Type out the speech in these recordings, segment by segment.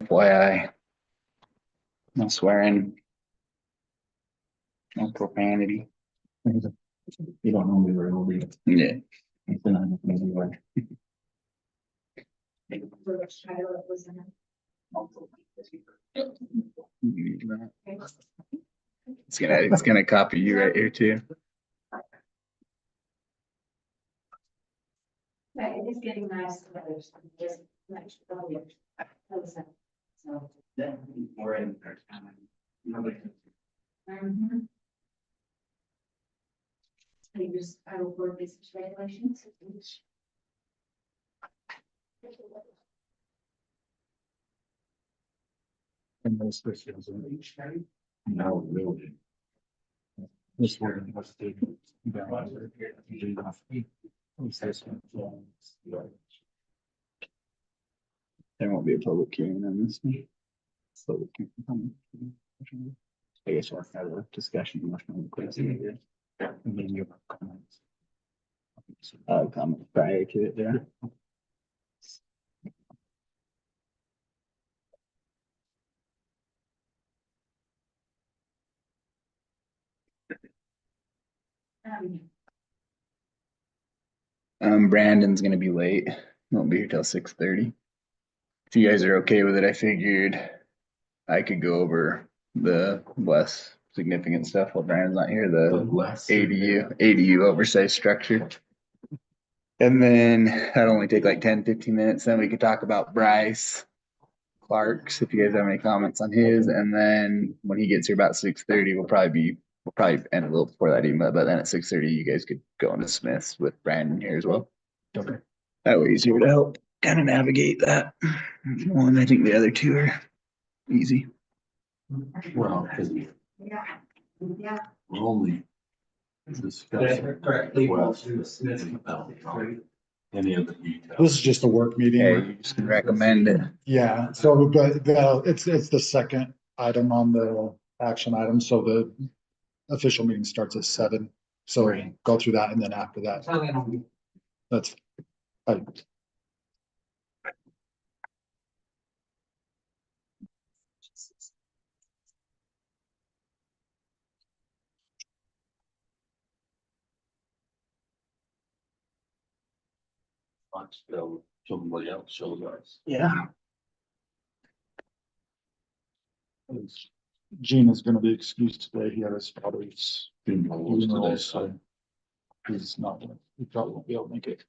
FYI. No swearing. No profanity. You don't know we were illegal. Yeah. Then I don't know we were. It's gonna copy you right here too. Right, it is getting nice. Just nice. So. We're in there. Mhm. I use, I will work these regulations. And those Christians in each county? No, really. This one was the. There won't be a public hearing on this one. So I guess we'll have a discussion. And then you have comments. Comment prior to it there. Brandon's gonna be late. Won't be here till 6:30. If you guys are okay with it, I figured I could go over the less significant stuff while Brandon's not here, the ADU oversized structure. And then that'll only take like 10-15 minutes. Then we could talk about Bryce Clark's, if you guys have any comments on his. And then when he gets here about 6:30, we'll probably end a little before that even, but then at 6:30, you guys could go into Smith's with Brandon here as well. Okay. That way he's here to help kind of navigate that one. I think the other two are easy. Well, because Yeah. Yeah. we're only discussing. Any of the details. This is just a work meeting. Yeah, you just can recommend it. Yeah, so but it's the second item on the action item, so the official meeting starts at 7. So go through that and then after that. That's. Until somebody else shows us. Yeah. Gene is gonna be excused today. He had his father's Funerals funeral, today, so he's not gonna, he probably won't be able to make it.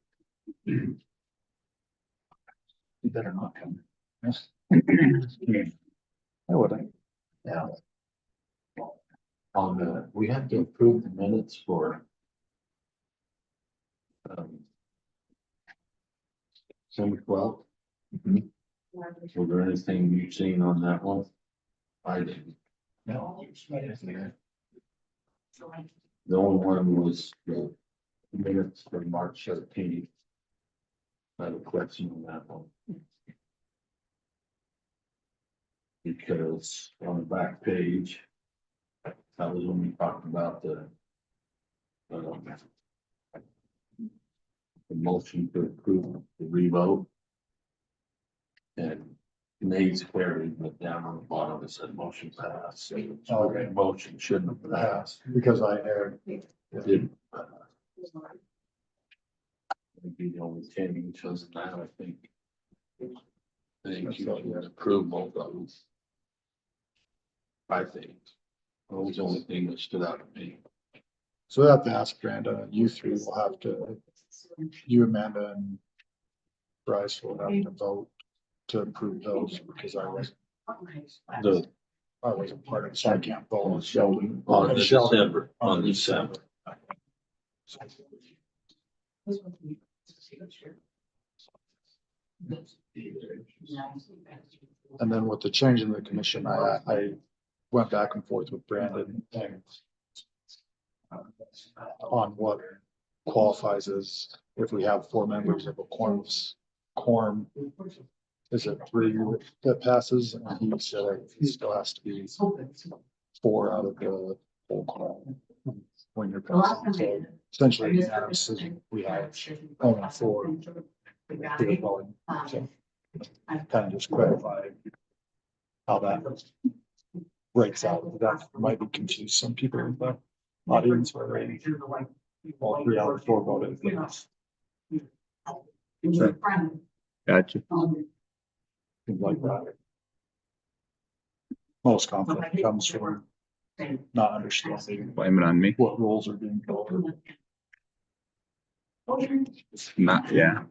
He better not come. I wouldn't. Yeah. On the, we have to approve the minutes for. December 12th. Was there anything you've seen on that one? I didn't. No. The only one was the minutes for March 13th. I have a question on that one. Because on the back page, that was when we talked about the motion to approve the revote. And nays carried, but down on the bottom it said motion passed. So the motion shouldn't have passed. Because I aired. It didn't. Would be the only change, so now I think. I think you can approve both of them. I think. That was the only thing that stood out to me. So we have to ask Brandon, and you three will have to, you, Amanda and Bryce will have to vote to approve those because I wasn't part of it, so I can't vote on Sheldon. On December, on December. And then with the change in the commission, I went back and forth with Brandon and on what qualifies as if we have 4 members of a quorum, is it 3 that passes? And he said it still has to be 4 out of the whole quorum when you're passing. So essentially, unanimous, we have only 4. So kind of just clarify how that breaks out. That might be confused some people in the audience where they all 3 out of 4 voted. Gotcha. Things like that. Most conflict comes from not understanding Blame it on me. what rules are being followed. Not, yeah.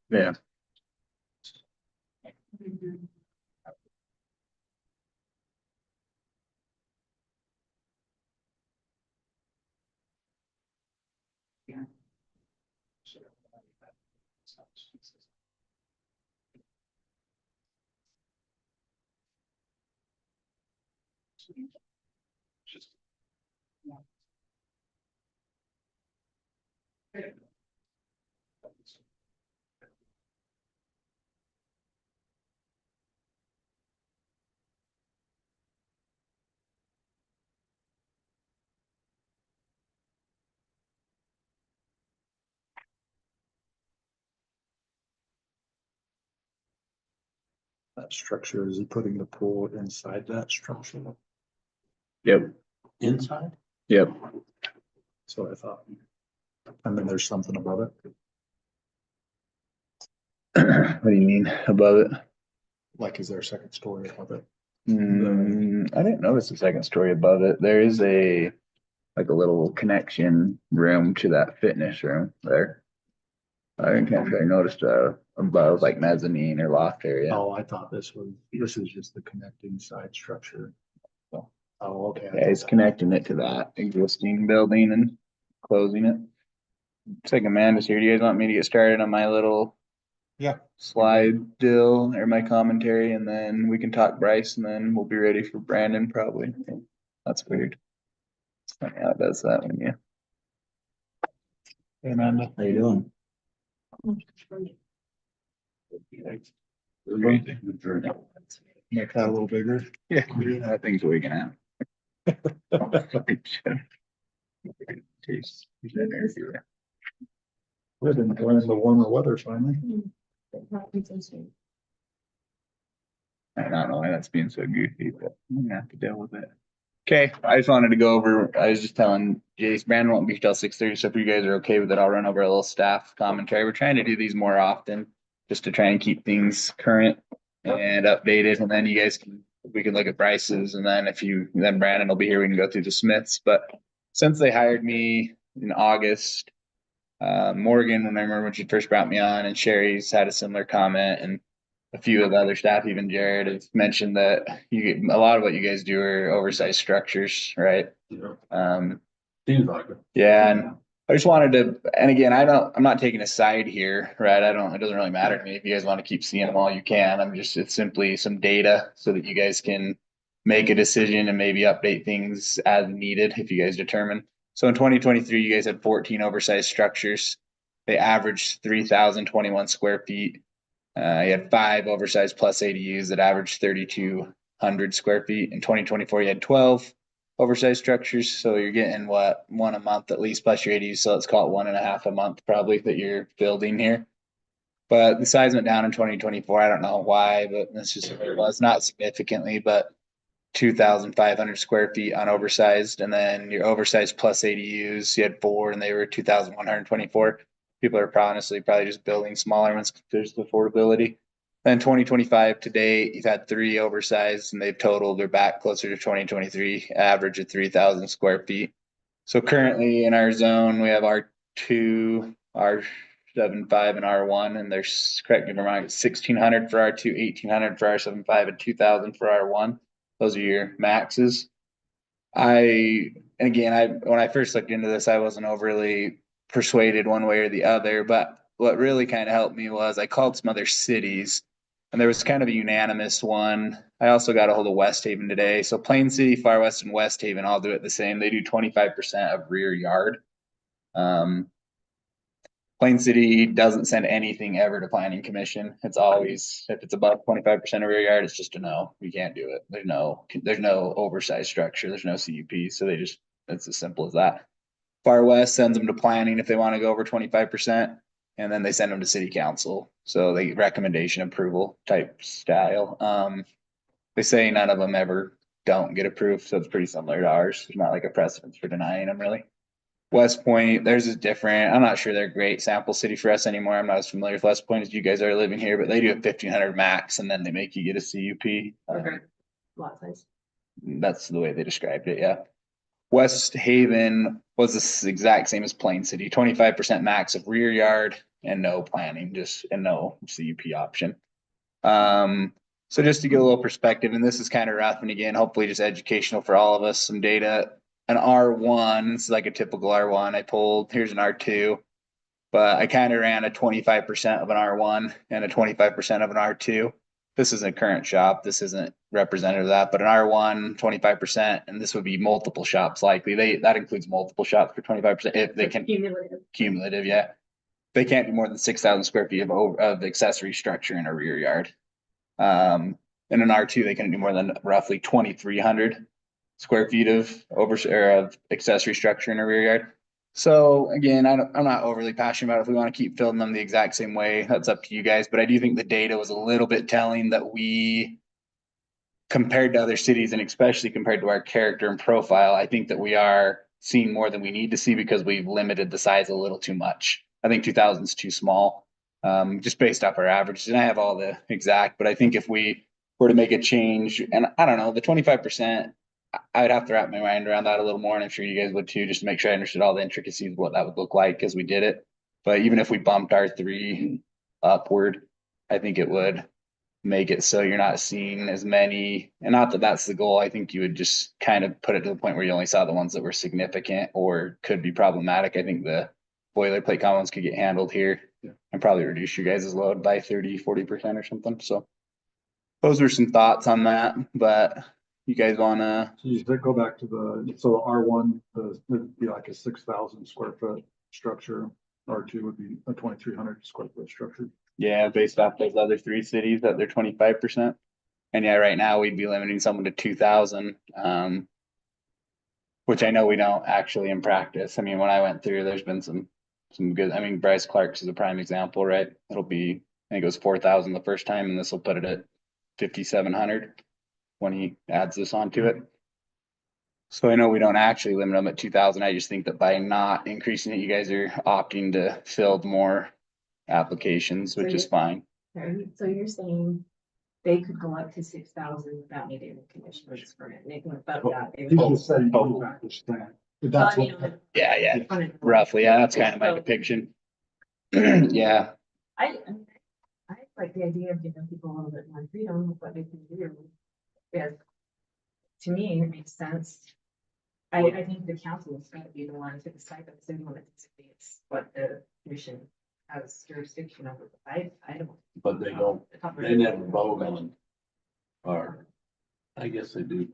Yeah. That structure, is he putting the pool inside that structure? Yep, Inside? yep. So I thought. And then there's something above it, What do you mean above it? like is there a second story above it? I didn't notice the second story above it. There is like a little connection room to that fitness room there. I didn't catch I noticed above like mezzanine or loft area. Oh, I thought this is just the connecting side structure. Oh, okay. I Yeah, he's thought that- connecting it to that existing building and closing it. It's like Amanda's here. Do you guys want me to get started on my little Yeah. slide deal or my commentary, and then we can talk Bryce, and then we'll be ready for Brandon probably. That's weird. It's funny how it does that when you. Hey, Amanda. How you doing? Make that a little bigger. Yeah, I think we can have. Taste. We're enjoying the warmer weather finally. I don't know why that's being so goofy, but I'm gonna have to deal with it. Okay, I just wanted to go over, I was just telling Jace, Brandon won't be till 6:30, so if you guys are okay with it, I'll run over a little staff commentary. We're trying to do these more often, just to try and keep things current and updated, and then you guys can, we can look at prices, and then then Brandon will be here, we can go through the Smiths, but since they hired me in August, Morgan, when I remember when she first brought me on, and Sherry's had a similar comment, and a few of the other staff, even Jared, have mentioned that a lot of what you guys do are oversized structures, right? Yeah. Seems like it. Yeah, and I just wanted to, and again, I'm not taking a side here, right? It doesn't really matter to me. If you guys want to keep seeing them all, you can. It's simply some data so that you guys can make a decision and maybe update things as needed if you guys determine. So in 2023, you guys had 14 oversized structures. They averaged 3,021 square feet. You had 5 oversized plus ADUs that averaged 3,200 square feet. In 2024, you had 12 oversized structures. So you're getting one a month at least plus your ADUs. So let's call it 1.5 a month probably that you're building here. But the size went down in 2024. I don't know why, but that's just what it was. Not significantly, but 2,500 square feet on oversized. And then your oversized plus ADUs, you had 4 and they were 2,124. People are honestly probably just building smaller ones because there's the affordability. Then 2025 to date, you've had 3 oversized and they've totaled, they're back closer to 2023 average of 3,000 square feet. So currently in our zone, we have our R 7.5 and R1, and there's, correct me if I'm wrong, 1,600 for R2, 1,800 for R 7.5, and 2,000 for R1. Those are your maxes. When I first looked into this, I wasn't overly persuaded one way or the other, but what really kind of helped me was I called some other cities, and there was kind of a unanimous one. I also got a hold of West Haven today. So Plain City, Far West, and West Haven all do it the same. They do 25% of rear yard. Plain City doesn't send anything ever to planning commission. It's always, if it's above 25% of rear yard, it's just a no. We can't do it. There's no oversized structure. There's no CUP. So it's as simple as that. Far West sends them to planning if they want to go over 25%, and then they send them to city council. So they recommendation approval type style. They say none of them ever don't get approved. So it's pretty similar to ours. There's not like a precedence for denying them really. West Point, theirs is different. I'm not sure they're a great sample city for us anymore. I'm not as familiar with West Point as you guys are living here, but they do a 1,500 max, and then they make you get a CUP. Okay. Lot size. That's the way they described it. Yeah. West Haven was the exact same as Plain City, 25% max of rear yard and no planning, and no CUP option. So just to get a little perspective, and this is kind of rough, and again, hopefully just educational for all of us, some data. An R1, it's like a typical R1 I pulled. Here's an R2, but I kind of ran a 25% of an R1 and a 25% of an R2. This isn't a current shop. This isn't representative of that, but an R1, 25%, and this would be multiple shops likely. That includes multiple shops for 25% if they can. Cumulative, yeah. They can't do more than 6,000 square feet of accessory structure in a rear yard. In an R2, they can do more than roughly 2,300 square feet of accessory structure in a rear yard. So again, I'm not overly passionate about it. If we want to keep filling them the exact same way, that's up to you guys. But I do think the data was a little bit telling that we, compared to other cities and especially compared to our character and profile, I think that we are seeing more than we need to see because we've limited the size a little too much. I think 2,000 is too small, just based off our averages. And I have all the exact, but I think if we were to make a change, and I don't know, the 25%, I would have to wrap my mind around that a little more, and I'm sure you guys would too, just to make sure I understood all the intricacies of what that would look like as we did it. But even if we bumped R3 upward, I think it would make it so you're not seeing as many, and not that that's the goal. I think you would just kind of put it to the point where you only saw the ones that were significant or could be problematic. I think the boilerplate commons could get handled here and probably reduce your guys' load by 30-40% or something. So those were some thoughts on that, but you guys wanna? So you go back to so R1, would be like a 6,000 square foot structure. R2 would be a 2,300 square foot structure. Yeah, based off those other three cities that they're 25%. And yeah, right now we'd be limiting someone to 2,000, which I know we don't actually in practice. I mean, when I went through, there's been some good, I mean, Bryce Clark's is a prime example, right? It'll be, I think it was 4,000 the first time, and this will put it at 5,700 when he adds this onto it. So I know we don't actually limit them at 2,000. I just think that by not increasing it, you guys are opting to fill more applications, which is fine. So you're saying they could go up to 6,000 without needing a commissioner's permit, and they can above that. they would- He's just saying, that's Well, what, Yeah, roughly. Yeah, that's kind of my depiction. Yeah, I like the idea of giving people a little bit more freedom with what they can do. Because to me, it makes sense. I think the council is going to be the one to decide if city limits, it's what the commission has jurisdiction over. I don't. But they never vote on, or, I guess they do.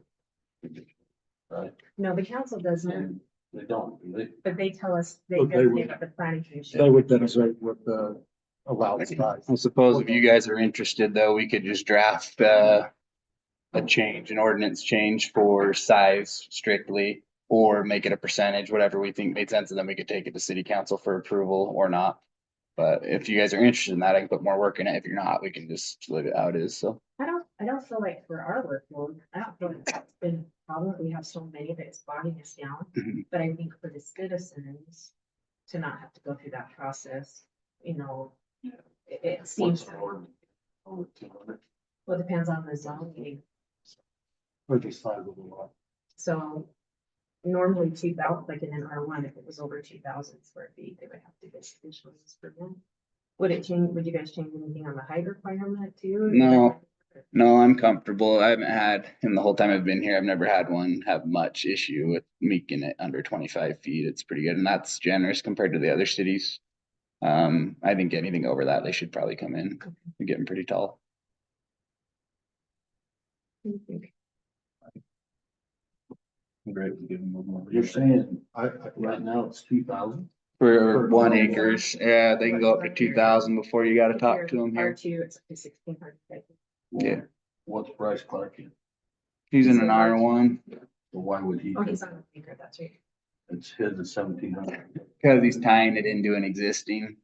Right, No, the council doesn't, and they don't, do they? but they tell us, they But they designate would- what the planning commission. they would demonstrate what the allowed size. I suppose if you guys are interested, though, we could just draft a change, an ordinance change for size strictly, or make it a percentage, whatever we think made sense, and then we could take it to city council for approval or not. But if you guys are interested in that, I can put more work in it. If you're not, we can just leave it how it is, so. I don't feel like for our workload, I don't feel like that's been a problem. We have so many that it's bogging us down. Mhm. But I think for the citizens to not have to go through that process, it seems, What's the ordinance? Over 200? well, it depends on the zoning. Or the size of the lot. So normally 2,000, like in an R1, if it was over 2,000 square feet, they would have to get additional use permit. Would it change, would you guys change anything on the height requirement too? No. No, I'm comfortable. I haven't had, in the whole time I've been here, I've never had one have much issue with making it under 25 feet. It's pretty good, and that's generous compared to the other cities. I think anything over that, they should probably come in. They're getting pretty tall. Great, we're giving them more. You're saying I, right now it's 2,000? For 1 acres, yeah, they can go up to 2,000 before you gotta talk to them here. R2, it's up to 1,600. Yeah. What's Bryce Clark in? He's in an R1, So why would he? Oh, he's on the acre, that's right. It's his is 1,700. cause he's tying it into an existing.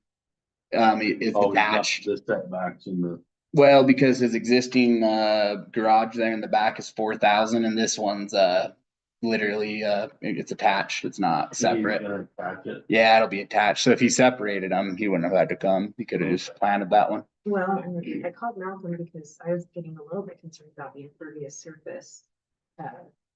It's Oh, he's got attached. the setbacks and the, Well, because his existing garage there in the back is 4,000 and this one's literally it's attached. It's not he's separate. gonna attack it. Yeah, it'll be attached. So if he separated them, he wouldn't have had to come. He could have just planted that one. Well, and I called Malcolm because I was getting a little bit concerned about the impervious surface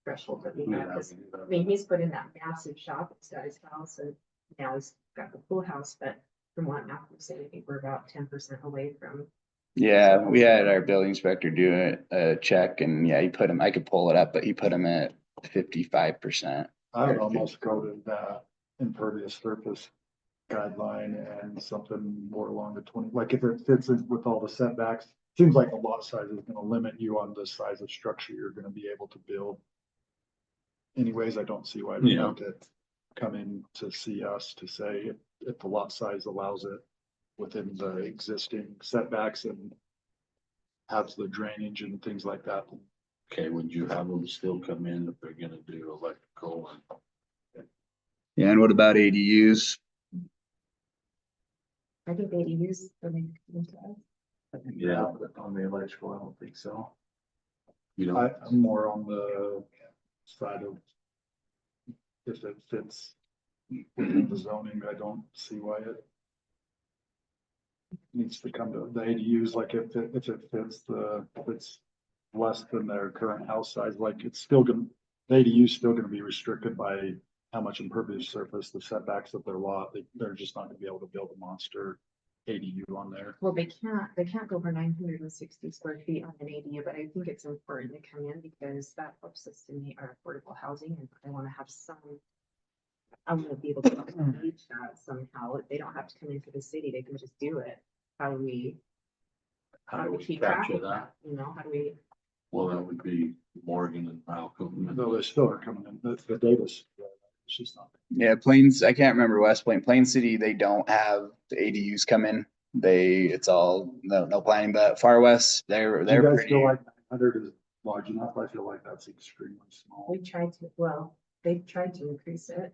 threshold that we have. 'Cause, I mean, he's put in that massive shop, it's got his house, and now he's got the pool house, but from what Malcolm said, I think we're about 10% away from. Yeah, we had our building inspector do a check and yeah, he put him, I could pull it up, but he put him at 55%. I would almost go to that impervious surface guideline and something more along the 20, like if it fits in with all the setbacks. Seems like a lot size is gonna limit you on the size of structure you're gonna be able to build. Anyways, I don't see why they Yeah. have to come in to see us to say if the lot size allows it within the existing setbacks and has the drainage and things like that. Okay, would you have them still come in if they're gonna do electrical and? Yeah, and what about ADUs? I think ADUs, I mean, Yeah. But on the electrical, I don't think so. You know, I'm more on the side of if it fits within the zoning, I don't see why it needs to come to the ADUs, like if it fits if it's less than their current house size, like it's still gonna, the ADU is still gonna be restricted by how much impervious surface, the setbacks of their lot, they're just not gonna be able to build a monster ADU on there. well, they can't go over 960 square feet on an ADU, but I think it's important to come in because that helps us to meet our affordable housing and I wanna have some. I wanna be able to reach that somehow. If they don't have to come into the city, they can just do it. How do we keep track capture of that? You know, how do we? well, that would be Morgan and Malcolm. No, they still are coming in, the data's, it's just not. Yeah, Plains, I can't remember West Plain, Plain City, they don't have the ADUs come in. It's all, no planning, but Far West, they're Do you guys pretty. feel like 900 is large enough? I feel like that's extremely small. We tried to, well, they tried to increase it,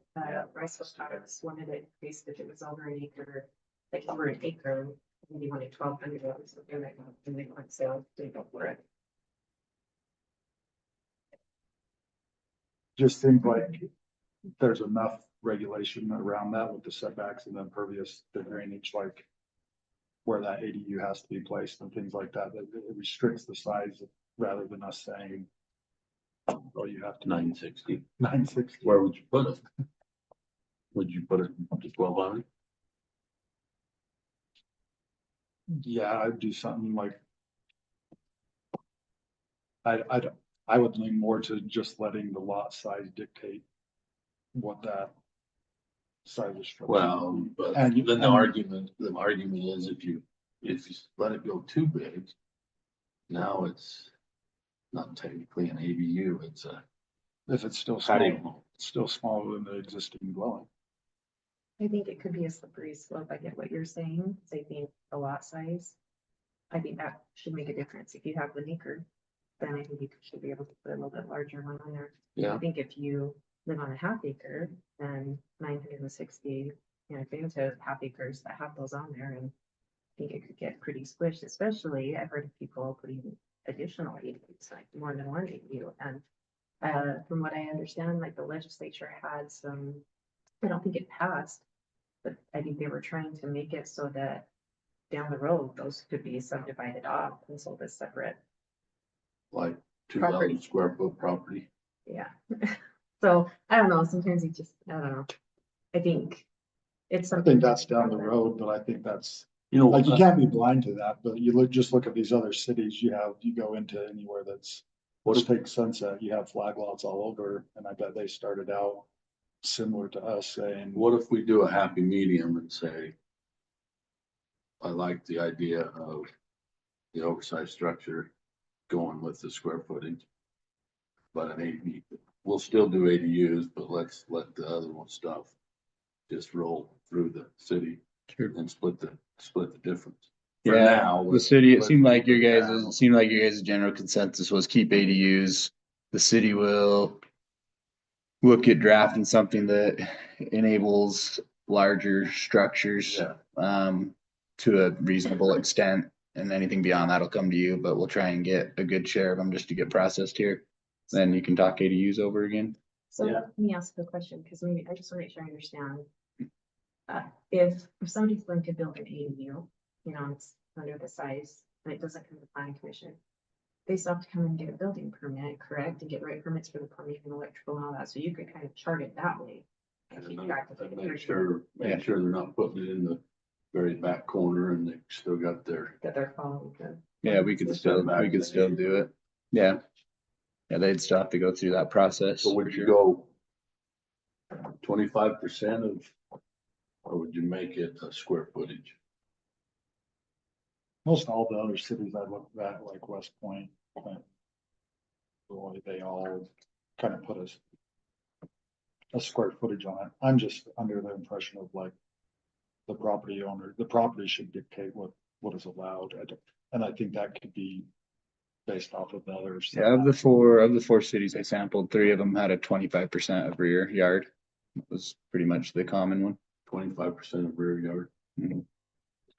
Rice Products wanted to increase if it was over an acre, like over an acre, maybe wanted 1,200 or something like that, and they went sale, they go for it. Just seems like there's enough regulation around that with the setbacks and the impervious, the drainage, like where that ADU has to be placed and things like that, that it restricts the size rather than us saying, oh, you have to 960. 960. Where would you put it? Would you put it up to 1,200? Yeah, I'd do something like. I would lean more to just letting the lot size dictate what that size of structure. Well, but And you- then the and- argument is if you let it go too big, now it's not technically an ADU, it's a, If it's still I don't small, know. still smaller than the existing dwelling. I think it could be a slippery slope. I get what you're saying. 'Cause I think the lot size. I think that should make a difference. If you have an acre, then I think you should be able to put a little bit larger one on there. Yeah. I think if you live on a half acre, then 960, you know, if you have half acres that have those on there, and I think it could get pretty squished, especially I've heard of people putting additional ADUs, like more than one ADU. And from what I understand, like the legislature had some, I don't think it passed, but I think they were trying to make it so that down the road, those could be subdivided off and sold as separate. like Property. 2,000 square foot property. Yeah. So I don't know, sometimes you just, I don't know. I think it's I something. think that's down the road, but I think that's, You know, like, you can't be blind to that, but you just look at these other cities, you go into anywhere that's. Let's take Sunset, you have flag lots all over, and I bet they started out similar to us saying, what if we do a happy medium and say, I like the idea of the oversized structure going with the square footage. But an AD, we'll still do ADUs, but let's let the other one stuff just roll through the city Sure. and split the difference. For Yeah, now, the city, it let's seemed like keep your it guys', down. it seemed like your guys' general consensus was keep ADUs. The city will look at drafting something that enables larger structures, Yeah, to a reasonable extent. And anything beyond that'll come to you, but we'll try and get a good share of them just to get processed here. Then you can talk ADUs over again. So Yeah. let me ask the question, because maybe I just want to make sure I understand. If somebody's going to build an ADU, it's under the size, and it doesn't come to planning commission. They still have to come and get a building permit, correct, and get the right permits for the plumbing and electrical and all that, so you could kind of chart it that way. And keep track of it. make sure they're not putting it in the very back corner and they still got their. That they're following the. Yeah, we could still do it. Yeah. Yeah, they'd still have to go through that process. So for would you sure. go 25% of, or would you make it a square footage? most all the other cities I looked at, like West Point. Boy, they all kind of put a square footage on it. I'm just under the impression of like. The property owner, the property should dictate what is allowed. And I think that could be based off of the others. Yeah, of the four cities I sampled, 3 of them had a 25% of rear yard. That was pretty much the common one. 25% of rear yard.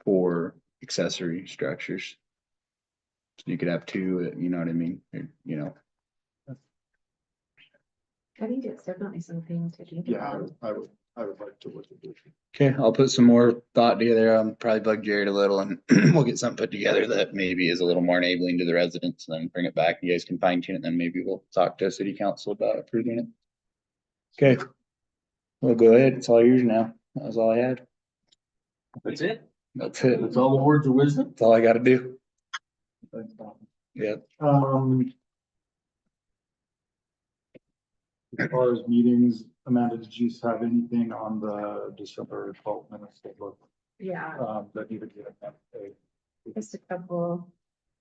For accessory structures. So you could have 2, you know what I mean? I think it's definitely something to think Yeah, about. I would like to look at this. Okay, I'll put some more thought together. Probably bug Jared a little and we'll get something put together that maybe is a little more enabling to the residents and then bring it back. You guys can fine tune it, then maybe we'll talk to city council about approving it. Okay. Well, go ahead. It's all yours now. That was all I had. That's it? That's it. That's all the words of wisdom? That's all I gotta do. Thanks, Tom. Yeah. As far as meetings, Amanda, did you have anything on the December 12th minutes that look, Yeah, that you would get? just a couple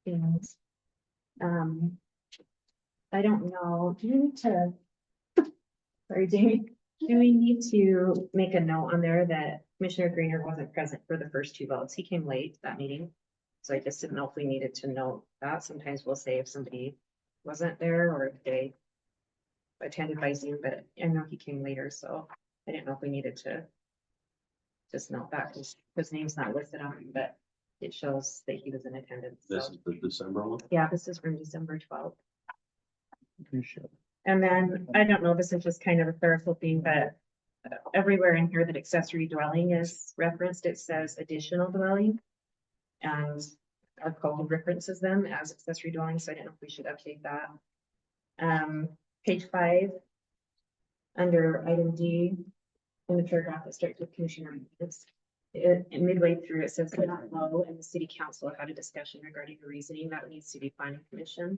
things. I don't know, do you need to? Sorry, Jamie, do we need to make a note on there that Commissioner Greener wasn't present for the first 2 votes? He came late to that meeting. So I just didn't know if we needed to note that. Sometimes we'll say if somebody wasn't there or if they attended by Zoom, but I know he came later, so I didn't know if we needed to just note that, because his name's not listed on it, but it shows that he was in attendance. This So, is the December one? yeah, this is from December 12th. And then, I don't know, this is just kind of a clerical thing, but everywhere in here that accessory dwelling is referenced, it says additional dwelling. And our code references them as accessory dwellings, so I don't know if we should update that. Page 5. Under item D, in the paragraph that starts with Commissioner, midway through, it says that low and the city council had a discussion regarding the reasoning that needs to be planning commission.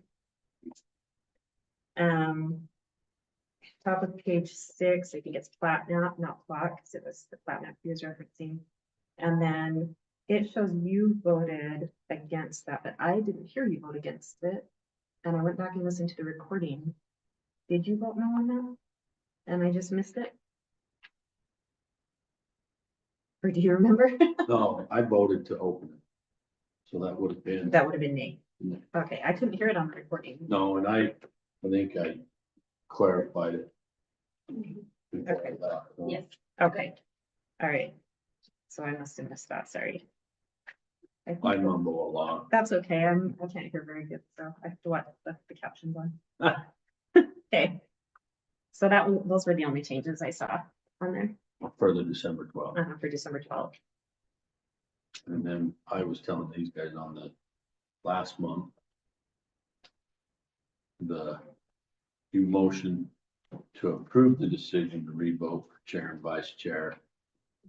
Top of page 6, I think it's plat map, not plot, because it was the plat map he was referencing. And then it shows you voted against that, but I didn't hear you vote against it. And I went back and listened to the recording. Did you vote no on that? And I just missed it? Or do you remember? No, I voted to open it. So that would have been, That would have been nay. No. Okay, I couldn't hear it on the recording. no, and I think I clarified it. before Okay. that, so. Yes, okay. All right. So I must have missed that, sorry. I think I mumble a lot. that's okay. I can't hear very good, so I have to watch the captions on. Okay. So those were the only changes I saw on there, For the December 12th. for December 12th. And then I was telling these guys on the last month. You motion to approve the decision to revoke chair and vice chair.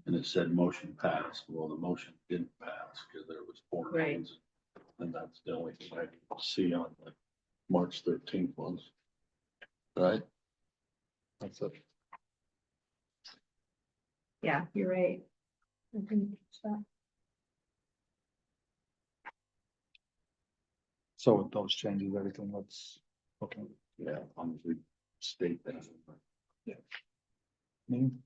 And it said motion passed. Well, the motion didn't pass because there was 4 Right. names. And that's the only thing I can see on the March 13th ones. Right? That's it. Yeah, you're right. I didn't catch that. So with those changes, everything looks okay. Yeah, as long as we state that. And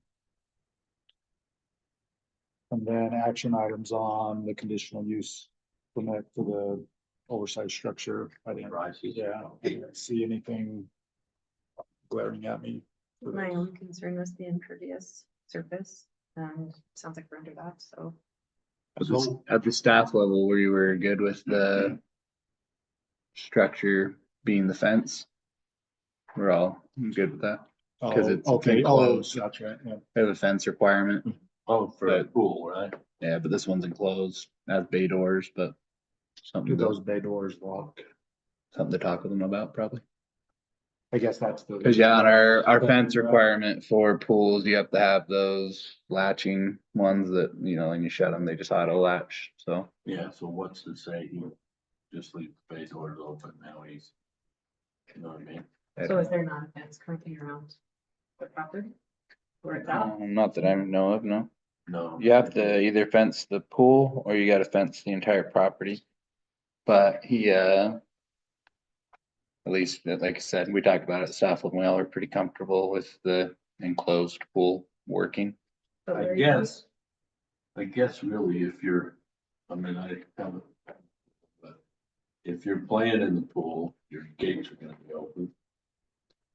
then action items on the conditional use permit for the oversized structure. I didn't, Rises. yeah, I didn't see anything glaring at me. for My this. only concern was the impervious surface, and sounds like we're under that, so. At the staff level, we were good with the structure being the fence. We're all good with that. 'Cause it's Okay, enclosed. gotcha, yeah. We have a fence requirement. Oh, for a But- pool, right? Yeah, but this one's enclosed, has bay doors, but Do something those to, bay doors lock? something to talk with them about probably. I guess that's the. Cause yeah, on our fence requirement for pools, you have to have those latching ones that, you know, when you shut them, they just auto latch, so. Yeah, so what's to say he just leave the bay doors open now he's, you know what I mean? So is there not a fence currently around the property? Where it's at? Not that I know of, no. No. You have to either fence the pool or you gotta fence the entire property. But he, at least, like I said, we talked about it, staff level, we all are pretty comfortable with the enclosed pool working. But I where you- guess really if you're, I mean, I haven't. But if you're playing in the pool, your gates are gonna be open.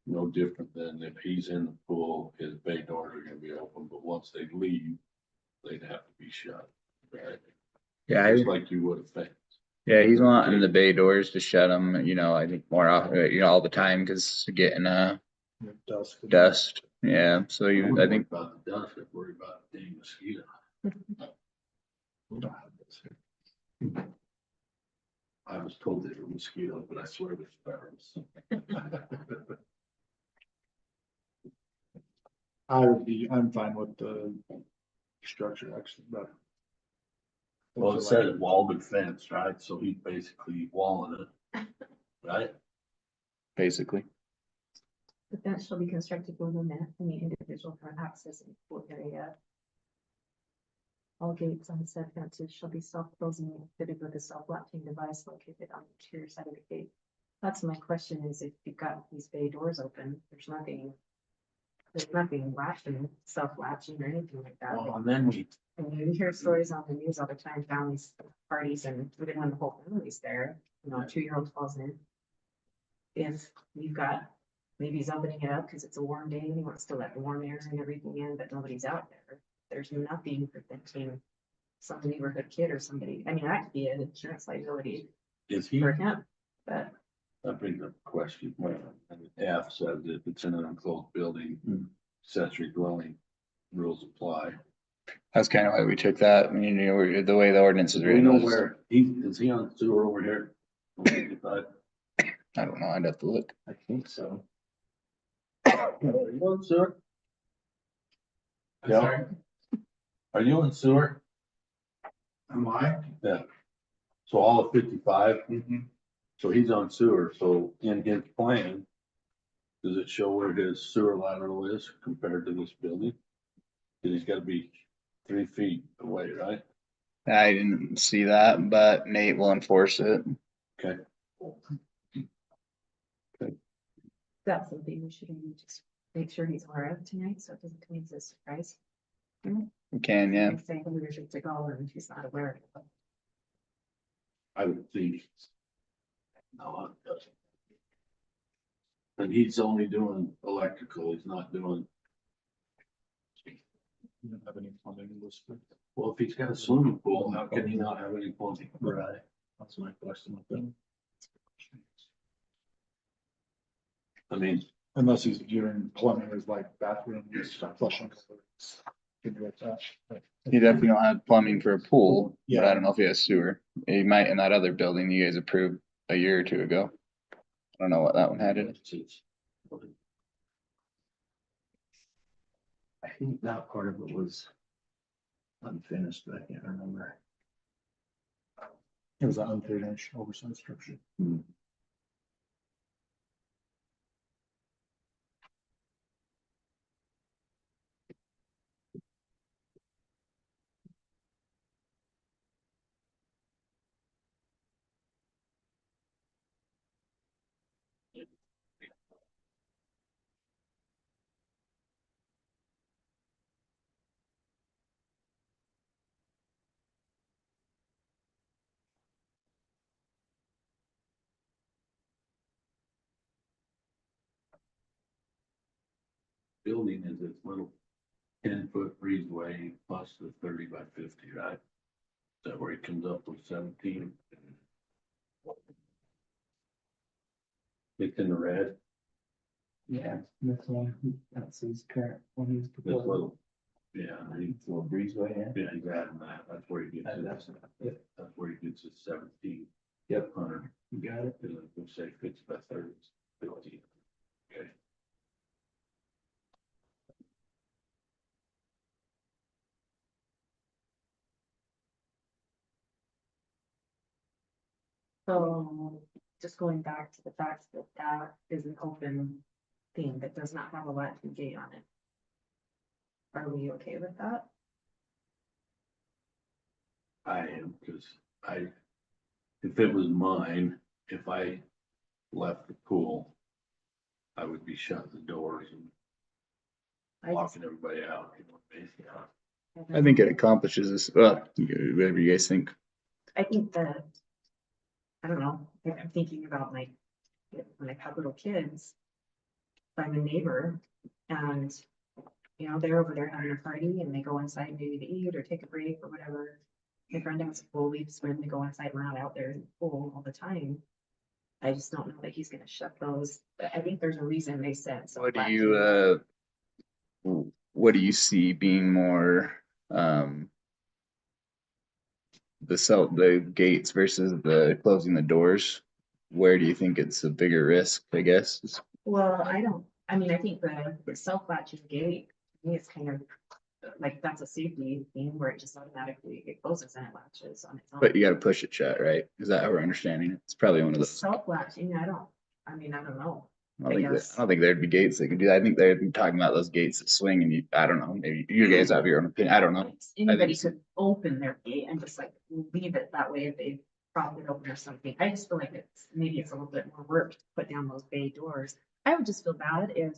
No different than if he's in the pool, his bay doors are gonna be open, but once they leave, they'd have to be shut. Right? Yeah, Just like you would a fence. yeah, he's wanting the bay doors to shut them, you know, I think more often, you know, all the time, cause getting, Dusk. dust. Yeah, so I you, wouldn't I worry think, about the dust, I'd worry about the dang mosquito. We don't have this here. I was told they were mosquitoes, but I swear they're sparrows. I'm fine with the structure actually, but. Well, it says walled and fenced, right? So he's basically walling it. Right? basically, The fence shall be constructed within any individual for access in the pool area. All gates on said fences shall be self-closing and fitted with a self-latching device located on the exterior side of the gate. That's my question is if you've got these bay doors open, there's nothing latching, self-latching or anything like that. Well, and then we, And you hear stories on the news all the time, families, parties, and even when the whole family's there, you know, a 2-year-old falls in. If you've got, maybe he's opening it up because it's a warm day and he wants to let the warm air and everything in, but nobody's out there. There's nothing preventing some neighborhood kid or somebody, I mean, that could be an insurance liability is he, for him, but that brings up a question. And F says if it's in an enclosed building, accessory dwelling rules apply. that's kind of why we took that, you know, the way the ordinance is Do we written. know was- where, is he on sewer over here? I don't know, I'd have to look. I think so. Are you on sewer? Yeah. Are you on sewer? Am I? Yeah. So all of 55, so he's on sewer, so in his plan, does it show where his sewer lateral is compared to this building? 'Cause he's gotta be 3 feet away, right? I didn't see that, but Nate will enforce it. Okay. that's something we should maybe just make sure he's aware of tonight, so it doesn't come as a surprise. We can, yeah. Like saying we should take all and he's not aware of it. I would think. No, it doesn't. And he's only doing electrical, he's not doing, You don't have any plumbing listed. well, if he's got a swimming pool, how can he not have any plumbing? Right. That's my question with them. I mean, Unless he's doing plumbing is like bathrooms, flushing. Things like that. He definitely don't have plumbing for a pool, but Yeah. I don't know if he has sewer. He might in that other building you guys approved a year or two ago. I don't know what that one had in it. it's- I think that part of it was unfinished, but I can't remember. It was an unfinished oversized structure. Building is this little 10-foot breezeway plus the 30 by 50, right? Is that where he comes up with 17? It's in the red, Yeah, this one, that's his current one he's this proposing. little, yeah, It's a little breezeway, yeah. yeah, he's adding that, that's where he gets That's- it, that's where he gets his 17. Yep. 100, You got it. because we say 50 by 30, 50. Okay. So just going back to the fact that that is an open thing that does not have a latch gate on it. Are we okay with that? I am, because if it was mine, if I left the pool, I would be shutting the doors and I just. locking everybody out, you know, basically. I think it accomplishes this, whatever you guys think. I think that, I don't know, I'm thinking about my, when I have little kids. If I'm a neighbor and, you know, they're over there having a party and they go inside maybe to eat or take a break or whatever. My friend has a pool, we swim, they go inside, we're not out there in the pool all the time. I just don't know that he's gonna shut those, but I think there's a reason they said so. What do you see being more, the gates versus the closing the doors? Where do you think it's a bigger risk, I guess? Well, I mean, I think the self-latching gate, to me, it's kind of like, that's a safety thing where it just automatically, it closes and it latches on its own. But you gotta push it shut, right? Is that how we're understanding it? It's probably one of those. Self-latching, I don't know. I don't guess. think there'd be gates that could do that. I think they're talking about those gates that swing and I don't know, maybe you guys have your own opinion. I don't know. Anybody so. could open their gate and just like leave it that way if they propped it open or something. I just feel like maybe it's a little bit more work to put down those bay doors. I would just feel bad if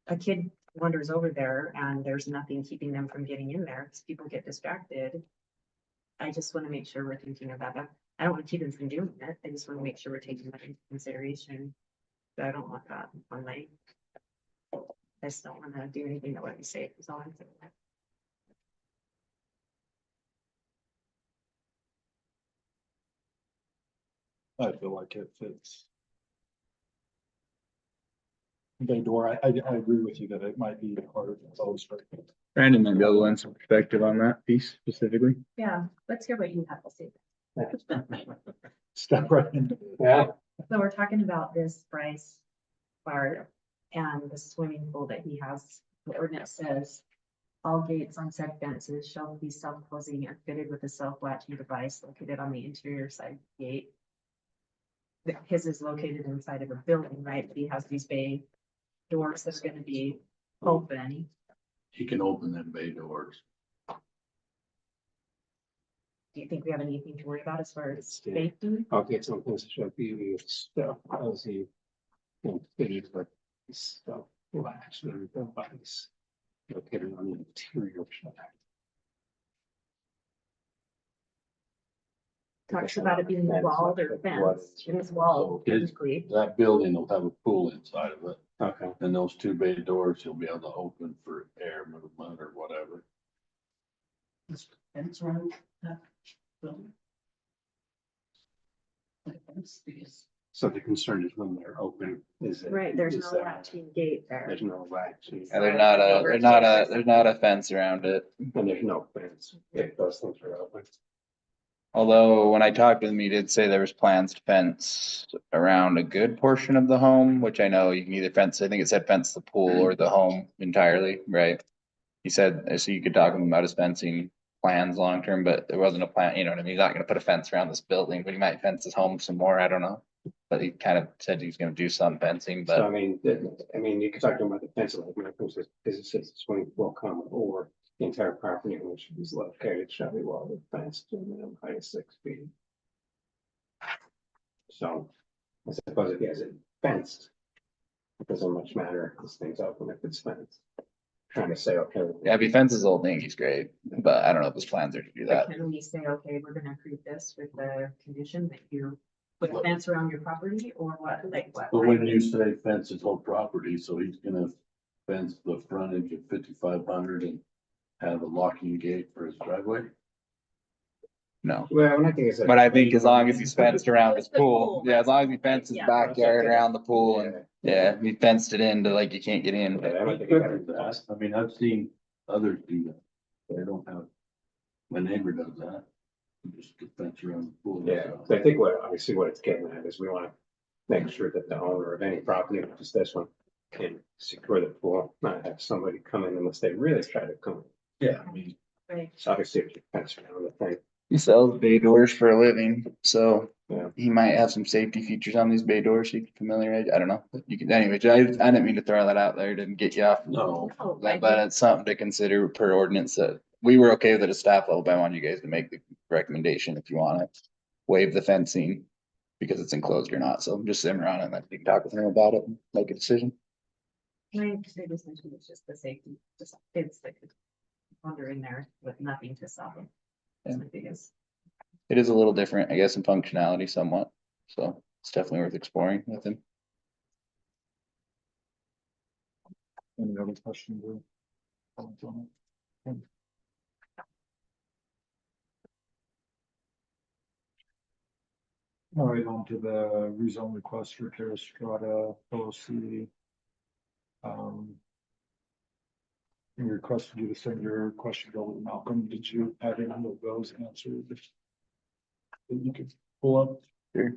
a kid wanders over there and there's nothing keeping them from getting in there because people get distracted. I just want to make sure we're thinking about that. I don't want to keep them from doing it. I just want to make sure we're taking that into consideration. But I don't want that on my. I just don't want to do anything that wouldn't be safe. Is all I'm saying. I feel like it fits. Bay door, I agree with you that it might be harder to close, but Brandon might be able to lend some perspective on that piece specifically. Yeah, let's hear what you have to say. step right into it. Yeah, So we're talking about this Bryce Bart and the swimming pool that he has. The ordinance says all gates on said fences shall be self-closing and fitted with a self-latching device located on the interior side of the gate. His is located inside of a building, right? But he has these bay doors that are gonna be open. He can open them bay doors. Do you think we have anything to worry about as far as safety? I'll get some things should be stuff as he. Fitted with stuff, latch and device. Located on the interior side. Talks about it being walled or fenced. It is walled So his- technically. That building will have a pool inside of it, Okay. and those 2 bay doors he'll be able to open for air movement or whatever. Fence around that building. Like fence, because So the concern is when they're open, is it? Right, there's is no that- latching gate there. There's no latch. Yeah, there's not a fence around it. And there's no fence, if those things are open. Although when I talked with him, he did say there was plans to fence around a good portion of the home, which I know you can either fence, I think it said fence the pool or the home entirely, right? he said, so you could talk to him about his fencing plans long-term, but there wasn't a plan, you know what I mean? He's not gonna put a fence around this building, but he might fence his home some more, I don't know. But he kind of said he's gonna do some fencing, So I but mean, you could talk to them about the fence, like when it comes to businesses, swimming pool common or the entire property in which it is located shall be well fenced to a minimum height of 6 feet. So I suppose if he has it fenced, it doesn't much matter, this thing's open if it's fenced. Trying to say, okay. yeah, if he fences Old Dingy's great, but I don't know if his plans are to do But that. can we say, okay, we're gonna approve this with the condition that you put a fence around your property or what, like what? But when you say fence his whole property, so he's gonna fence the frontage of 5,500 and have a locking gate for his driveway? No, Well, and I think it's. but I think as long as he's fenced around his Just the pool, pool, yeah, as long as he fences his yeah. backyard around the pool and, yeah, he fenced it in to like you can't get in. Yeah, I don't He think could it do matters. that. I mean, I've seen others do that. They don't have, my neighbor does that. He just gets fence around the pool. Yeah, so. so I think obviously what it's getting at is we wanna make sure that the owner of any property, which is this one, can secure the pool, not have somebody come in unless they really try to come in. Yeah, I mean, Right. So obviously if you fence around the thing. He sells bay doors for a living, so Yeah. he might have some safety features on these bay doors. You can familiarize, I don't know, but you can, anyway, I didn't mean to throw that out there, didn't get you off. no, Oh, I But think- it's something to consider per ordinance that we were okay with it at staff level, but I want you guys to make the recommendation if you want to waive the fencing. Because it's enclosed or not, so just simmer on it and then you can talk with him about it and make a decision. My biggest issue is just the safety, just kids that could wander in there with nothing to stop them. That's my biggest. It is a little different, I guess, in functionality somewhat, so it's definitely worth exploring with him. Any other questions? or comments on it? All right, on to the rezone request for Terra Strata LLC. We requested you to send your question over to Malcolm. Did you have any of those answered? That you could pull up? Sure.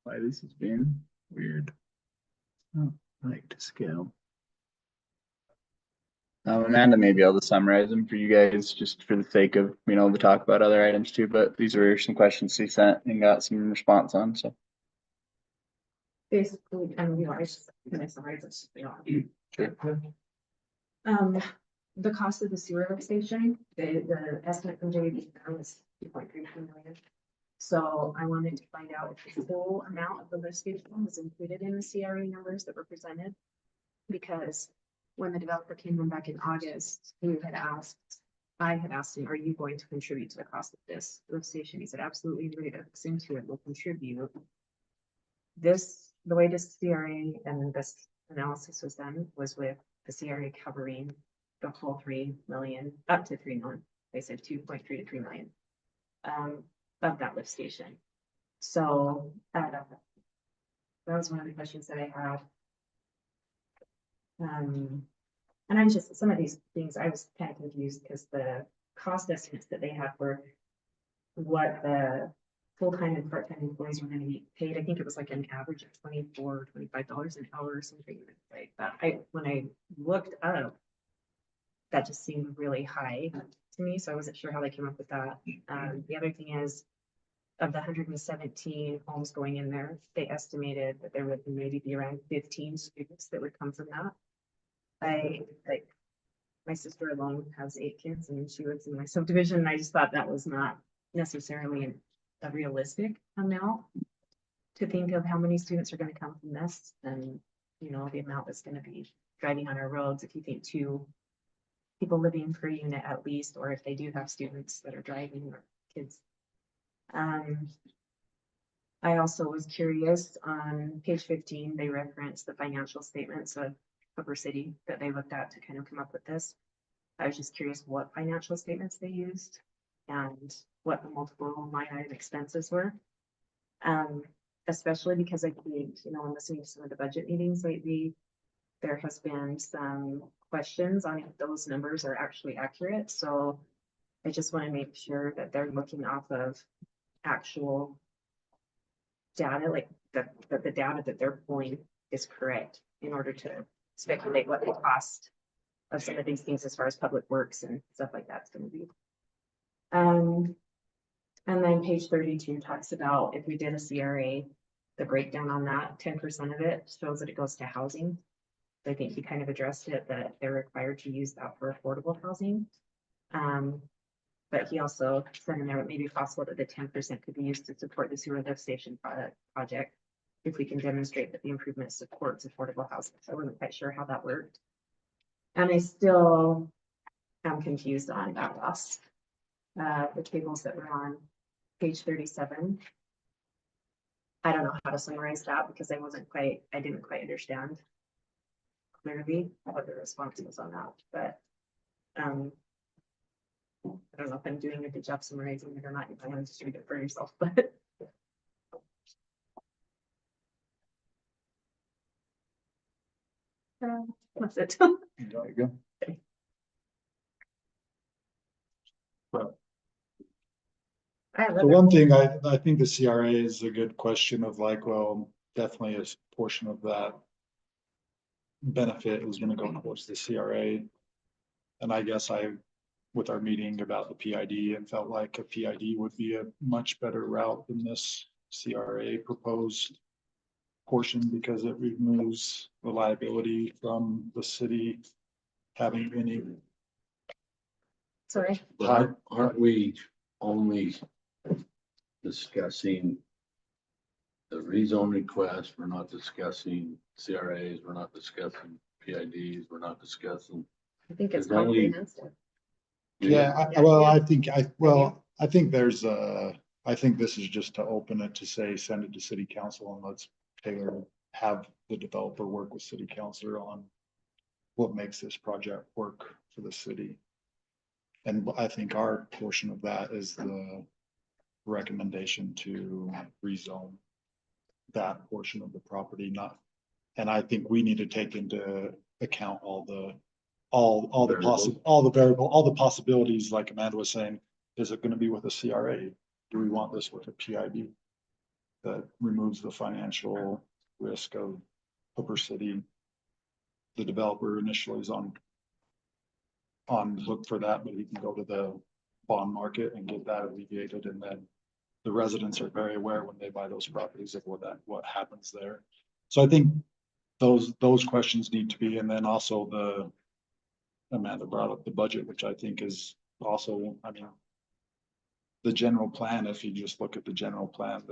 Why this has been weird. Oh, I like to scale. Amanda, maybe I'll just summarize them for you guys, just for the sake of, to talk about other items too, but these were some questions she sent and got some response on, so. Basically, I just, can I summarize this? Sure. The cost of the sewer lift station, the estimate from JD was 2.32 million. So I wanted to find out if the full amount of the lift station was included in the CRE numbers that were presented. Because when the developer came in back in August, I had asked him, are you going to contribute to the cost of this lift station? He said, absolutely, everybody that looks into it will contribute. The way this CRA and this analysis was done was with the CRA covering the whole 3 million, up to 3 million. They said 2.3 to 3 million of that lift station. So that was one of the questions that I had. And I'm just, some of these things I was kind of confused because the cost estimates that they had were what the full-time and part-time employees were going to be paid. I think it was like an average of $24-25 an hour or something like that. When I looked up, that just seemed really high to me, so I wasn't sure how they came up with that. The other thing is, of the 117 homes going in there, they estimated that there would maybe be around 15 students that would come from that. My sister alone has 8 kids and she lives in my subdivision, and I just thought that was not necessarily a realistic amount to think of how many students are going to come from this and, the amount that's going to be driving on our roads, if you think 2 people living per unit at least, or if they do have students that are driving or kids. I also was curious, on page 15, they reference the financial statements of Hooper City that they looked at to kind of come up with this. I was just curious what financial statements they used and what the multiple line item expenses were. Especially because I think, in listening to some of the budget meetings lately, there has been some questions on if those numbers are actually accurate. So I just want to make sure that they're looking off of actual data, like that the data that they're pulling is correct in order to speculate what the cost of some of these things as far as public works and stuff like that's going to be. And then page 32 talks about if we did a CRA, the breakdown on that, 10% of it shows that it goes to housing. I think he kind of addressed it, that they're required to use that for affordable housing. But he also said in there it may be possible that the 10% could be used to support the sewer lift station project if we can demonstrate that the improvement supports affordable housing. So I wasn't quite sure how that worked. And I still am confused on that last, the tables that were on page 37. I don't know how to summarize that because I didn't quite understand clearly what the response was on that, but I don't know if I'm doing a good job summarizing it or not. You might want to just read it for yourself, but. That's it. There you go. I have The other- one thing I think the CRA is a good question of like, well, definitely a portion of that benefit is gonna go towards the CRA. And I guess with our meeting about the PID, and felt like a PID would be a much better route than this CRA proposed portion because it removes the liability from the city having any. Sorry. But aren't we only discussing the rezone request? We're not discussing CRAs, we're not discussing PIDs, we're not discussing. I think it's There's only- comprehensive. Yeah, well, I think there's I think this is just to open it to say, send it to city council and let's have the developer work with city council on what makes this project work for the city. And I think our portion of that is the recommendation to rezone that portion of the property, and I think we need to take into account all the possibilities, like Amanda was saying. Is it gonna be with a CRA? Do we want this with a PID? That removes the financial risk of Hooper City. The developer initially is on look for that, but he can go to the bond market and get that alleviated, and then the residents are very aware when they buy those properties of what happens there. So I think those questions need to be, and then also Amanda brought up the budget, which I think is also, I mean, the general plan, if you just look at the general plan,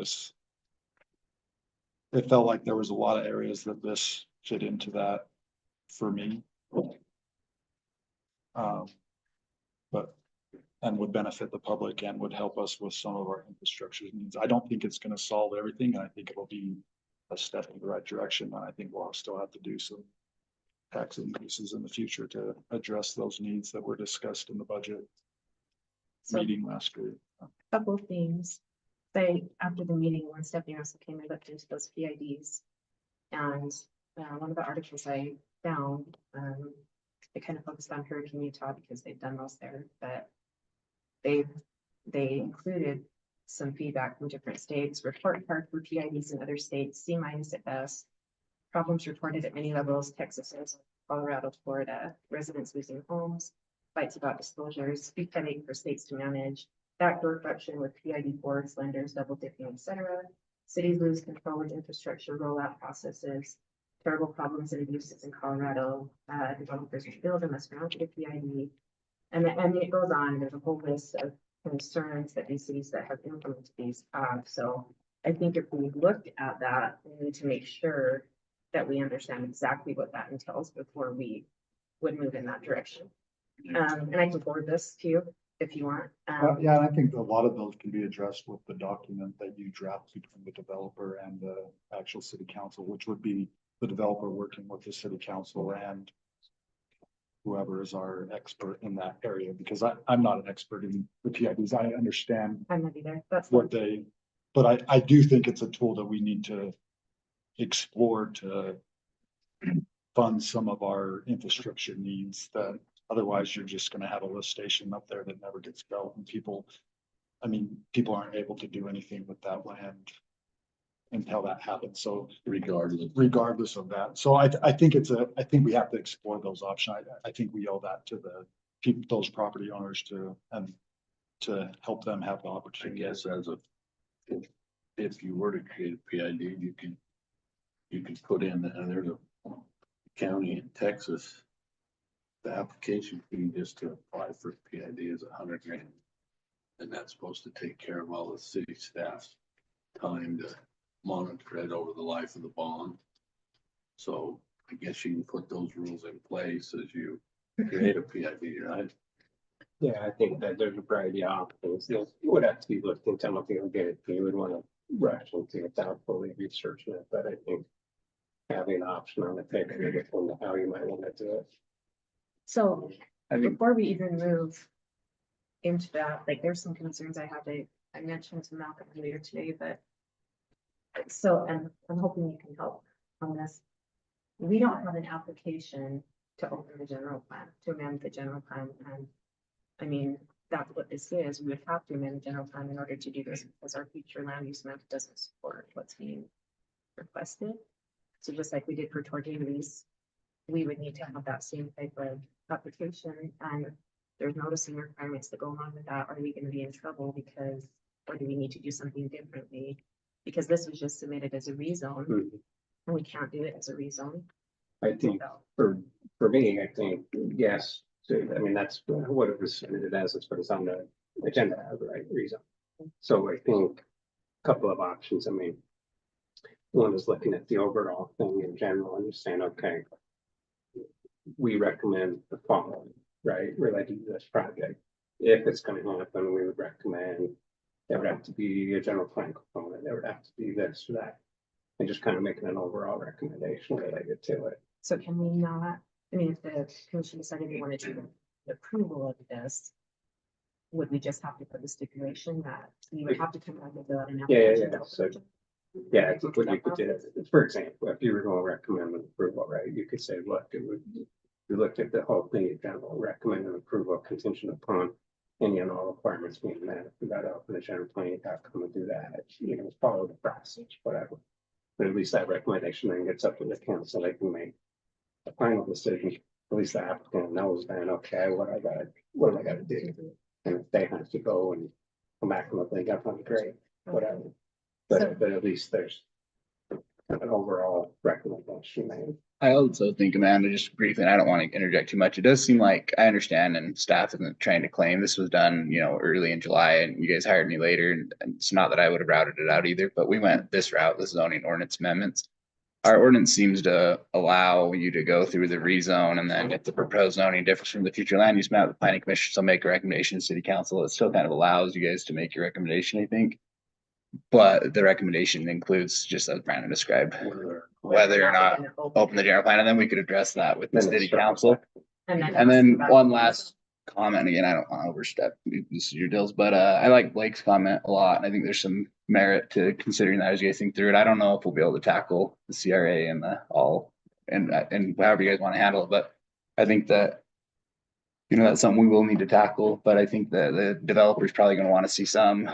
it felt like there was a lot of areas that this fit into that for me. And would benefit the public and would help us with some of our infrastructure needs. I don't think it's gonna solve everything, and I think it'll be a step in the right direction, and I think we'll still have to do some tax increases in the future to address those needs that were discussed in the budget So meeting last week. couple of things. After the meeting, when Stephanie also came and looked into those PIDs. And one of the articles I found, it kind of focused on Hurricane Utah because they've done those there, but they included some feedback from different states. Report card for PIDs in other states, C- at best. Problems reported at many levels, Texas, Colorado, Florida, residents losing homes, fights about disclosures, speed headache for states to manage, backdoor corruption with PID boards, lenders, double dipping, etc. Cities lose control of infrastructure rollout processes, terrible problems and abuses in Colorado, developers build and must ground the PID. And it goes on, there's a whole list of concerns that these cities that have implemented these have. So I think if we look at that, we need to make sure that we understand exactly what that entails before we would move in that direction. And I can forward this to you if you want. Yeah, and I think a lot of those can be addressed with the document that you draft between the developer and the actual city council, which would be the developer working with the city council and whoever is our expert in that area, because I'm not an expert in the PIDs. I understand I'm not either. That's what they, but I do think it's a tool that we need to explore to fund some of our infrastructure needs, that otherwise you're just gonna have a lift station up there that never gets built, and people aren't able to do anything with that land until that happens. So regardless of that. So I think I think we have to explore those options. I think we owe that to the people, those property owners to help them have the I opportunity. guess if you were to create a PID, you could put in, and there's a county in Texas. The application fee just to apply for PID is $100,000. And that's supposed to take care of all the city staff's time to monitor it over the life of the bond. So I guess you can put those rules in place as you create a PID, right? Yeah, I think that there's a variety of options. It would have to be looked into. I don't think you would want to rush into it without fully researching it, but I think having an option on the table to get into how you might want to do it. So I think, before we even move into that, like, there's some concerns I have. I mentioned to Malcolm earlier today, but so, and I'm hoping you can help on this. We don't have an application to open the general plan, to amend the general plan, and I mean, that's what this is. We would have to amend the general plan in order to do this, because our future land use map doesn't support what's being requested. So just like we did for Tordalis, we would need to have that same type of application, and there's noticing requirements that go along with that. Are we gonna be in trouble because, or do we need to do something differently? Because this was just submitted as a rezone, and we can't do it as a rezone. I think for me, I think, yes, so, I mean, that's what it was submitted as, it's what it's on the agenda, right, reason. So I think a couple of options, I mean. One is looking at the overall thing in general and just saying, okay. We recommend the following, right, related to this project. If it's gonna happen, we would recommend. There would have to be a general plan component, there would have to be this or that. And just kind of making an overall recommendation related to it. So can we not, I mean, if the commission decided we wanted to do the approval of this, would we just have to put the stipulation that we would have to come up with an Yeah, application? so. Yeah, I think what you could do, for example, if you were going to recommend an approval, right, you could say, look, it would. We looked at the whole thing in general, recommend an approval contingent upon any and all requirements being met. If we got to open a general plan, you have to come and do that, follow the process, whatever. But at least that recommendation then gets up to the council, they can make a final decision. At least the applicant knows then, okay, what am I gotta do? And if they have to go and come back and look, they definitely great, whatever. But at least there's an overall recommendation made. I also think, Amanda, just briefly, and I don't want to interject too much. It does seem like I understand, and staff isn't trying to claim this was done, early in July, and you guys hired me later. And it's not that I would have routed it out either, but we went this route, the zoning ordinance amendments. Our ordinance seems to allow you to go through the rezone, and then if the proposed zoning differs from the future land use map, the planning commission shall make a recommendation to city council. It still kind of allows you guys to make your recommendation, I think. But the recommendation includes, just as Brandon described, whether or not open the general plan, and then we could address that with the city council. And then one last comment, again, I don't want to overstep, this is your deals, but I like Blake's comment a lot, and I think there's some merit to considering that as you guys think through it. I don't know if we'll be able to tackle the CRA and the all, and however you guys want to handle it, but I think that that's something we will need to tackle. But I think that the developer's probably going to want to see some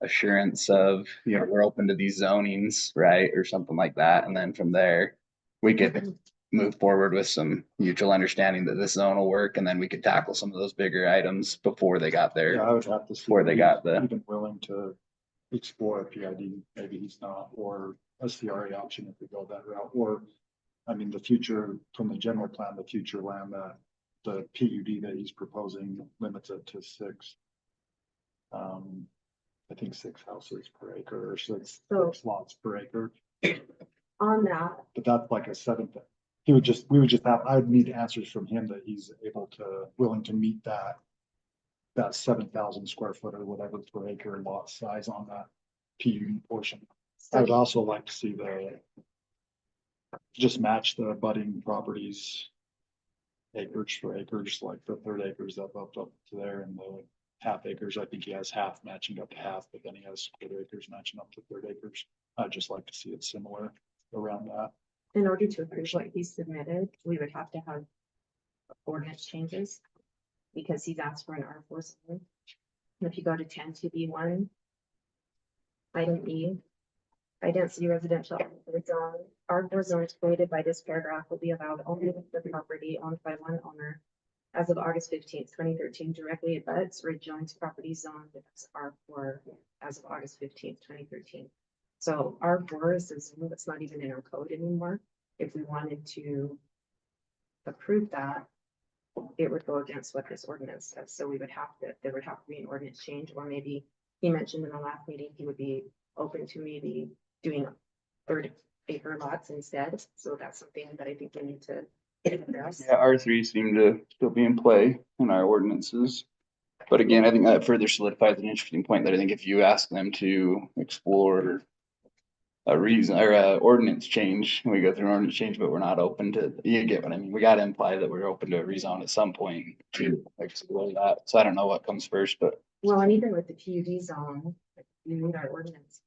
assurance of, we're open to these zonings, right, or something like that, and then from there we could move forward with some mutual understanding that this zone will work, and then we could tackle some of those bigger items before they got there. Yeah, I would have to see. Before they got the. Even willing to explore a PID, maybe he's not, or a CRA option if we go that route, or, I mean, the future, from the general plan, the future land, the PUD that he's proposing limits it to 6. I think 6 houses per acre, or six lots per acre. on that, but that's like a seventh. We would just have, I'd need answers from him that he's able to, willing to meet that. That 7,000 square foot or whatever per acre lot size on that PUD portion. I would also like to see just match the budding properties. Acres for acres, like the third acres up to there and the half acres. I think he has half matching up to half, but then he has quarter acres matching up to third acres. I'd just like to see it similar around that. in order to approve what he submitted, we would have to have ordinance changes. Because he's asked for an R4 zone. And if you go to 10(2)(b)(1). Item E. High density residential zone, R4 zones created by this paragraph will be allowed only if the property owned by one owner. As of August 15th, 2013, directly abuts or adjoins property zone as R4 as of August 15th, 2013. So R4 is a zone that's not even in our code anymore. If we wanted to approve that, it would go against what this ordinance says. So we would have to, there would have to be an ordinance change, or maybe he mentioned in the last meeting, he would be open to maybe doing third acre lots instead. So that's something that I think we need to address. Yeah, R3 seem to still be in play in our ordinances. But again, I think that further solidifies an interesting point that I think if you ask them to explore a reason or a ordinance change, we go through an ordinance change, but we're not open to, you get what I mean? We gotta imply that we're open to a rezone at some point to explore that. So I don't know what comes first, but Well, and even with the PUD zone, we need our ordinance.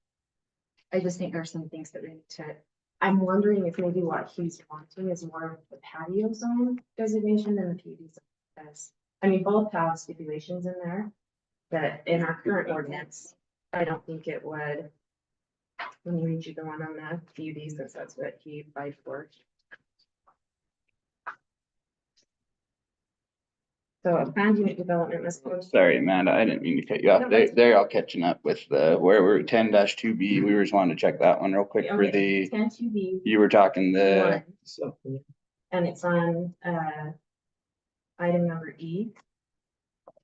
I just think there's some things that we need to, I'm wondering if maybe what he's wanting is more of the patio zone designation than the PUD zone does. I mean, both have stipulations in there, but in our current ordinance, I don't think it would. Let me read you the one on the PUD, since that's what he applied for. So a planned unit development must. sorry, Amanda, I didn't mean to cut you off. No, that's- They're all catching up with the, where we're 10-2B. We were just wanting to check that one real quick for the, 10(2)(b)(1). you were talking the, And it's on, item number E.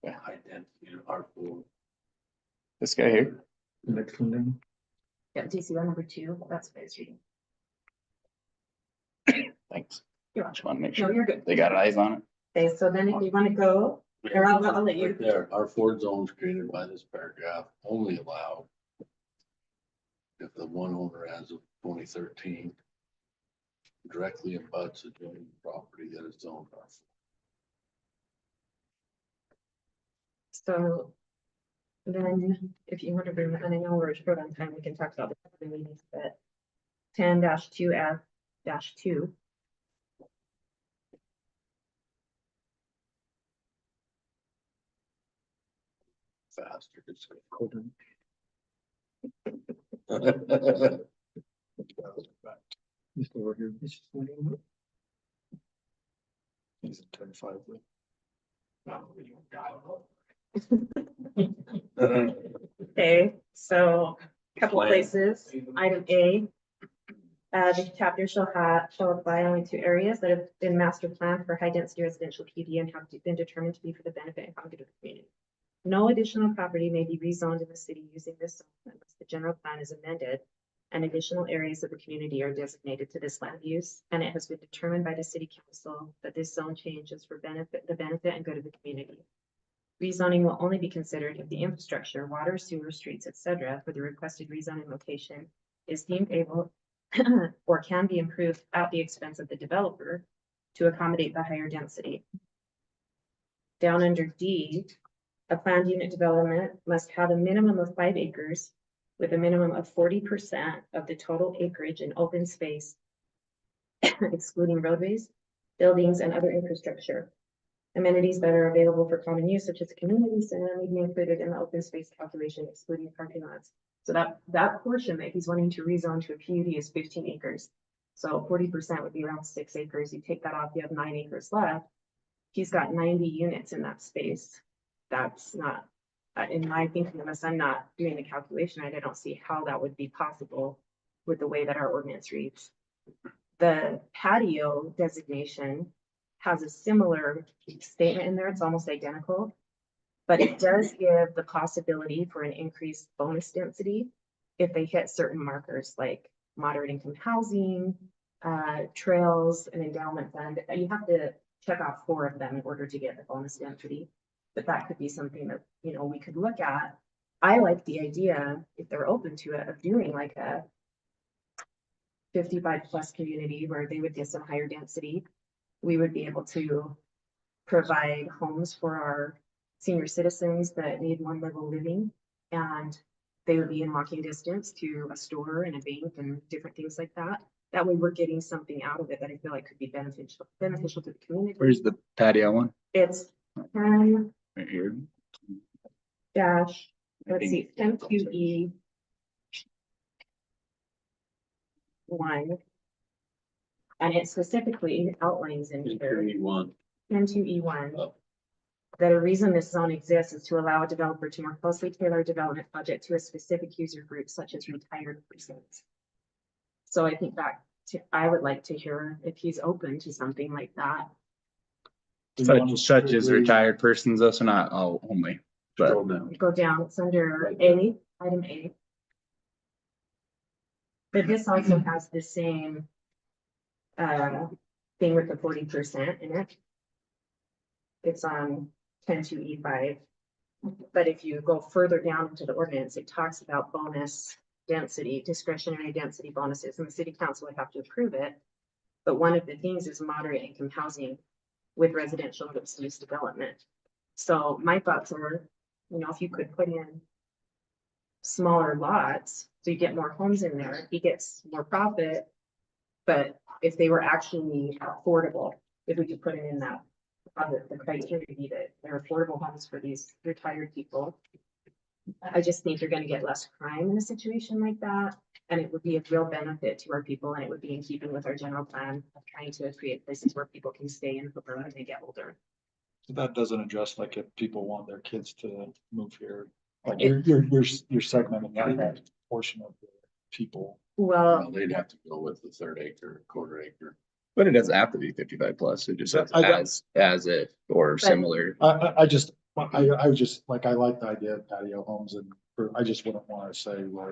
High density R4. this guy here. Next one down. Yeah, DC one number 2, that's what I was reading. Thanks. You're Just want to make No, sure you're good. they got eyes on it. Okay, so then if you wanna go, or I'll let you. Right there, R4 zones created by this paragraph only allow if the one owner as of 2013 directly abuts adjoining property that is zoned R4. So then if you want to bring, and I know we're short on time, we can talk about the meetings, but 10-2F-2. Faster. It's He's over here. He's in 10-5. Okay, so a couple places, item A. The chapter shall apply only to areas that have been master planned for high density residential PD and have been determined to be for the benefit and good of the community. No additional property may be rezoned in the city using this zone unless the general plan is amended and additional areas of the community are designated to this land use, and it has been determined by the city council that this zone change is for the benefit and good of the community. Rezoning will only be considered if the infrastructure, water, sewer, streets, etc., for the requested rezoning location is deemed able or can be improved at the expense of the developer to accommodate the higher density. Down under D, a planned unit development must have a minimum of 5 acres with a minimum of 40% of the total acreage in open space, excluding roadways, buildings, and other infrastructure. Amenities that are available for common use, such as a community center, may be included in the open space calculation, excluding parking lots. So that portion that he's wanting to rezone to a PUD is 15 acres. So 40% would be around 6 acres. You take that off, you have 9 acres left. He's got 90 units in that space. That's not, in my thinking, unless I'm not doing the calculation, I don't see how that would be possible with the way that our ordinance reads. The patio designation has a similar statement in there. It's almost identical, but it does give the possibility for an increased bonus density if they hit certain markers like moderate income housing, trails, and endowment fund. You have to check off 4 of them in order to get the bonus density. But that could be something that, you know, we could look at. I like the idea, if they're open to it, of doing like a 55+ community where they would get some higher density. We would be able to provide homes for our senior citizens that need 1-level living, and they would be in walking distance to a store and a bank and different things like that. That way we're getting something out of it that I feel like could be beneficial to the community. Where's the patio one? It's 10 Right here. dash, let's see, 10QE 1. And it specifically outlines in here, One. 10QE1. Oh. That a reason this zone exists is to allow a developer to more closely tailor a development project to a specific user group such as retired persons. So I think I would like to hear if he's open to something like that. Such as retired persons, though, so not all only, but Scroll down. Go down, it's under A, item A. But this also has the same thing with the 40% in it. It's on 10.2E5. But if you go further down into the ordinance, it talks about bonus density, discretionary density bonuses, and the city council would have to approve it. But one of the things is moderate income housing with residential mixed use development. So my thoughts are, you know, if you could put in smaller lots, so you get more homes in there, he gets more profit. But if they were actually affordable, if we could put it in that, the criteria be that they're affordable homes for these retired people. I just think you're gonna get less crime in a situation like that, and it would be a real benefit to our people, and it would be in keeping with our general plan of trying to create places where people can stay in when they get older. That doesn't address like if people want their kids to move here, like It- you're segmenting that portion of the people. Well, Well, they'd have to go with the 1/3 acre, 1/4 acre. but it doesn't have to be 55+. It just says I got- as it or similar. I just like the idea of patio homes and I just wouldn't want to say, well,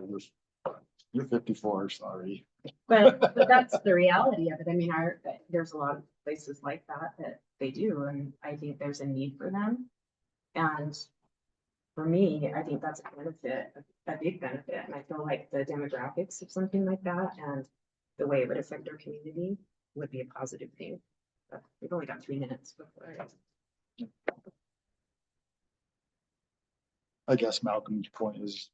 you're 54, sorry. but that's the reality of it. I mean, there's a lot of places like that they do, and I think there's a need for them. And for me, I think that's a benefit, a big benefit, and I feel like the demographics of something like that and the way it would affect our community would be a positive thing. But we've only got 3 minutes before. I guess Malcolm's point is,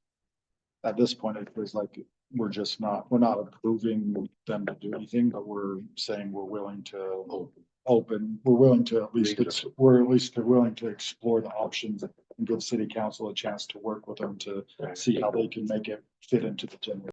at this point, it feels like we're not approving them to do anything, but we're saying we're willing to we're willing to at least, willing to explore the options and give city council a chance to work with them to see how they can make it fit into the general